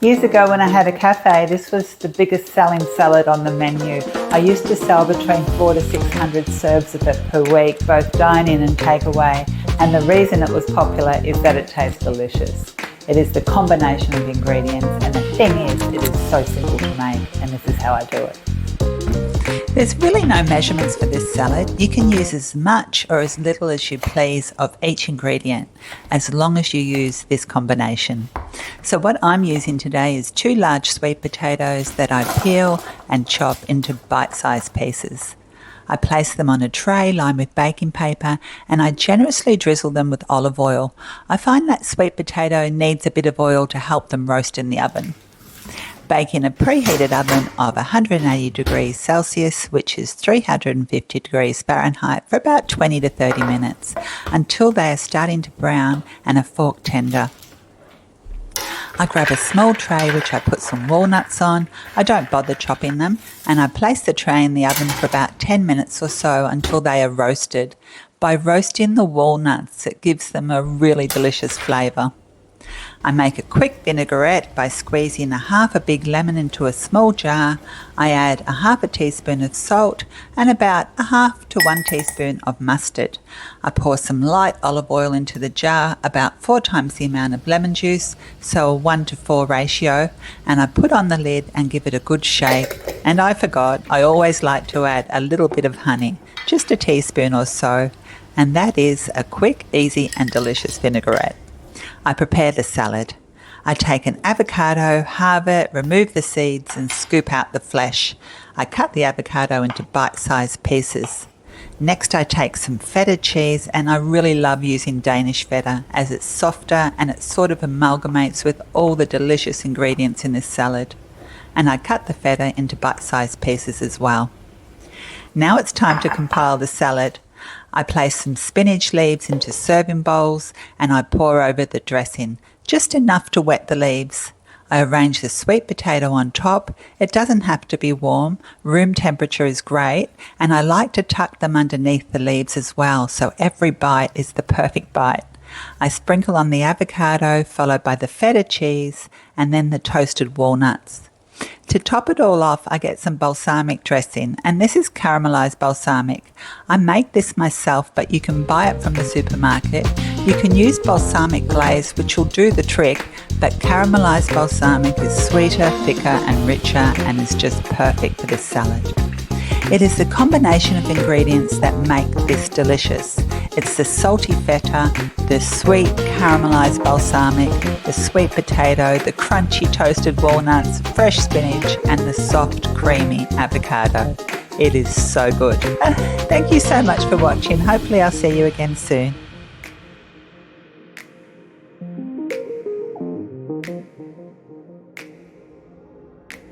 Years ago when I had a cafe, this was the biggest selling salad on the menu. I used to sell between 400 to 600 serves of it per week, both dine-in and take-away. And the reason it was popular is that it tastes delicious. It is the combination of ingredients, and the thing is, it is so simple to make, and this is how I do it. There's really no measurements for this salad. You can use as much or as little as you please of each ingredient, as long as you use this combination. So what I'm using today is 2 large sweet potatoes that I peel and chop into bite-sized pieces. I place them on a tray lined with baking paper, and I generously drizzle them with olive oil. I find that sweet potato needs a bit of oil to help them roast in the oven. Bake in a preheated oven of 180 degrees Celsius, which is 350 degrees Fahrenheit, for about 20 to 30 minutes until they are starting to brown and are fork tender. I grab a small tray which I put some walnuts on. I don't bother chopping them, and I place the tray in the oven for about 10 minutes or so until they are roasted. By roasting the walnuts, it gives them a really delicious flavour. I make a quick vinaigrette by squeezing half a big lemon into a small jar. I add half a teaspoon of salt and about half to 1 teaspoon of mustard. I pour some light olive oil into the jar, about 4 times the amount of lemon juice, so a 1:4 ratio, and I put on the lid and give it a good shake. And I forgot, I always like to add a little bit of honey, just a teaspoon or so, and that is a quick, easy and delicious vinaigrette. I prepare the salad. I take an avocado, halve it, remove the seeds and scoop out the flesh. I cut the avocado into bite-sized pieces. Next I take some feta cheese, and I really love using Danish feta as it's softer and it sort of amalgamates with all the delicious ingredients in this salad. And I cut the feta into bite-sized pieces as well. Now it's time to compile the salad. I place some spinach leaves into serving bowls and I pour over the dressing, just enough to wet the leaves. I arrange the sweet potato on top. It doesn't have to be warm, room temperature is great, and I like to tuck them underneath the leaves as well, so every bite is the perfect bite. I sprinkle on the avocado, followed by the feta cheese and then the toasted walnuts. To top it all off, I get some balsamic dressing, and this is caramelised balsamic. I make this myself, but you can buy it from the supermarket. You can use balsamic glaze, which will do the trick, but caramelised balsamic is sweeter, thicker and richer and is just perfect for this salad. It is the combination of ingredients that make this delicious. It's the salty feta, the sweet caramelised balsamic, the sweet potato, the crunchy toasted walnuts, fresh spinach and the soft creamy avocado. It is so good. Thank you so much for watching. Hopefully I'll see you again soon.